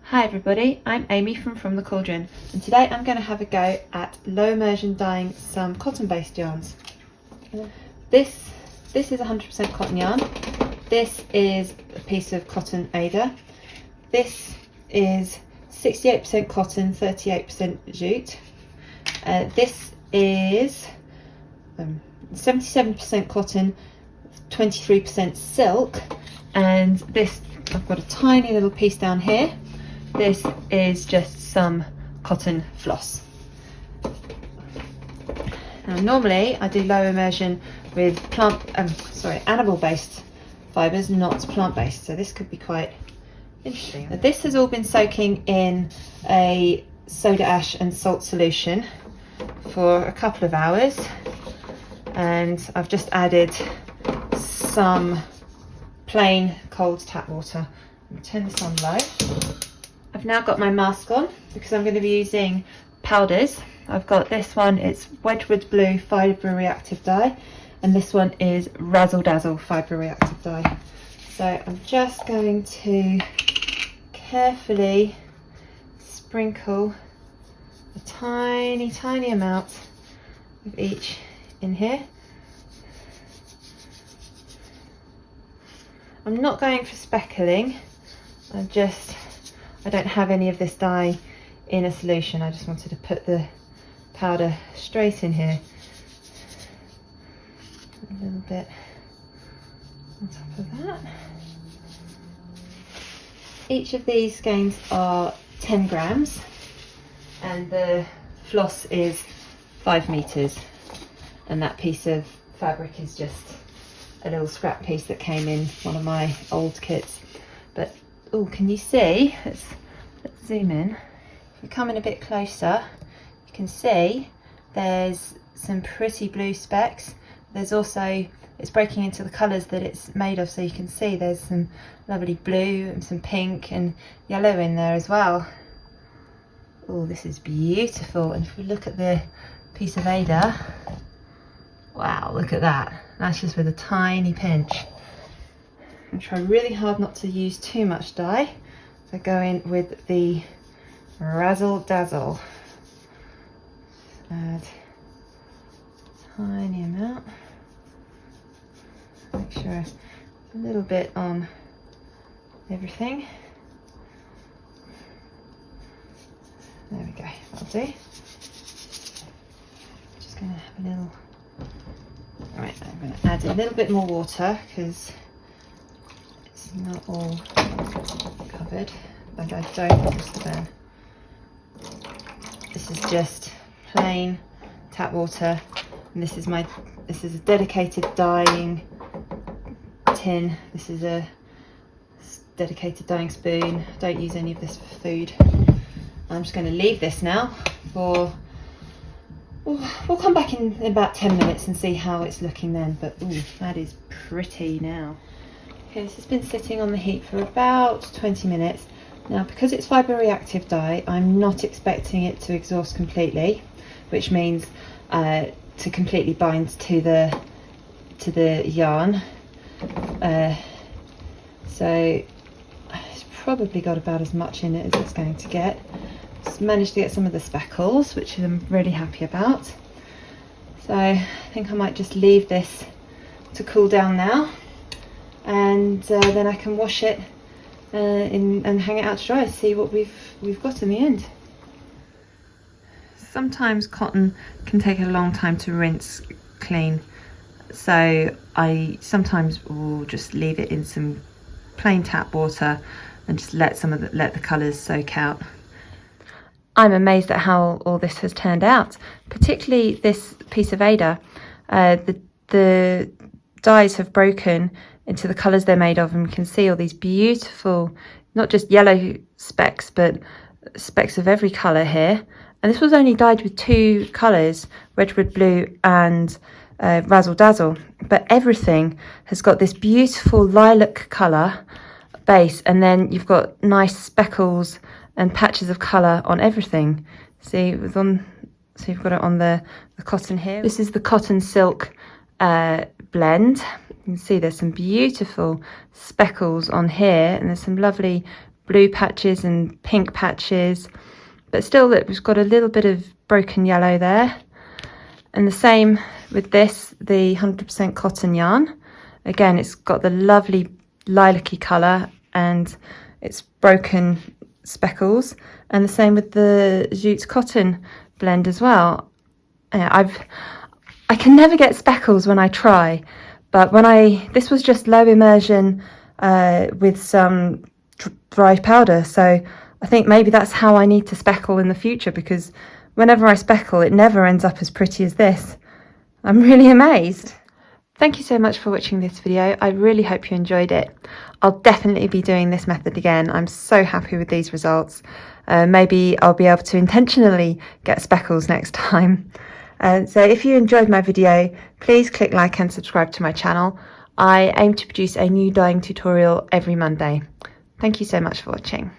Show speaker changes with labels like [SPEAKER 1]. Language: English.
[SPEAKER 1] Hi everybody, I'm Amy from the Cauldron, and today I'm going to have a go at low immersion dyeing some cotton based yarns. This is 100% cotton yarn. This is a piece of cotton Aida. This is 68% cotton, 38% jute. This is 77% cotton, 23% silk, and this, I've got a tiny little piece down here. This is just some cotton floss. Now normally I do low immersion with animal-based fibres, not plant-based, so this could be quite interesting. Now, this has all been soaking in a soda ash and salt solution for a couple of hours, and I've just added some plain cold tap water. I'll turn this on low. I've now got my mask on because I'm going to be using powders. I've got this one, it's Wedgewood blue fibre reactive dye, and this one is Razzle Dazzle fibre reactive dye. So I'm just going to carefully sprinkle a tiny amount of each in here. I'm not going for speckling, I don't have any of this dye in a solution. I just wanted to put the powder straight in here. A little bit on top of that. Each of these skeins are 10 grams and the floss is 5 meters, and that piece of fabric is just a little scrap piece that came in one of my old kits. But oh, can you see? Let's zoom in. If we come in a bit closer, you can see there's some pretty blue specks. There's also, it's breaking into the colours that it's made of, so you can see there's some lovely blue and some pink and yellow in there as well. Oh, this is beautiful. And if we look at the piece of Aida, wow, look at that. That's just with a tiny pinch. And try really hard not to use too much dye. So go in with the Razzle Dazzle. Just add a tiny amount. Make sure a little bit on everything. There we go, that'll do. Just going to have a little. Right, I'm going to add a little bit more water because it's not all covered, but I don't want this to burn. This is just plain tap water, and this is a dedicated dyeing tin. This is a dedicated dyeing spoon. I don't use any of this for food. I'm just going to leave this now for. We'll come back in about 10 minutes and see how it's looking then, but ooh, that is pretty now. Okay, this has been sitting on the heat for about 20 minutes. Now, because it's fibre reactive dye, I'm not expecting it to exhaust completely, which means to completely bind to the yarn. So it's probably got about as much in it as it's going to get. Just managed to get some of the speckles, which I'm really happy about. So I think I might just leave this to cool down now, and then I can wash it and hang it out to dry to see what we've got in the end. Sometimes cotton can take a long time to rinse clean, so I sometimes will just leave it in some plain tap water and just let the colours soak out. I'm amazed at how all this has turned out, particularly this piece of Aida. The dyes have broken into the colours they're made of, and you can see all these beautiful, not just yellow specks, but specks of every colour here. And this was only dyed with 2 colours, Wedgewood blue and Razzle Dazzle, but everything has got this beautiful lilac colour base, and then you've got nice speckles and patches of colour on everything. See, you've got it on the cotton here. This is the cotton silk blend. You can see there's some beautiful speckles on here, and there's some lovely blue patches and pink patches, but still that we've got a little bit of broken yellow there. And the same with this, the 100% cotton yarn. Again, it's got the lovely lilac-y colour and it's broken speckles, and the same with the jute cotton blend as well. I can never get speckles when I try, but this was just low immersion with some dry powder, so I think maybe that's how I need to speckle in the future, because whenever I speckle it never ends up as pretty as this. I'm really amazed. Thank you so much for watching this video. I really hope you enjoyed it. I'll definitely be doing this method again. I'm so happy with these results. Maybe I'll be able to intentionally get speckles next time. So if you enjoyed my video, please click like and subscribe to my channel. I aim to produce a new dyeing tutorial every Monday. Thank you so much for watching.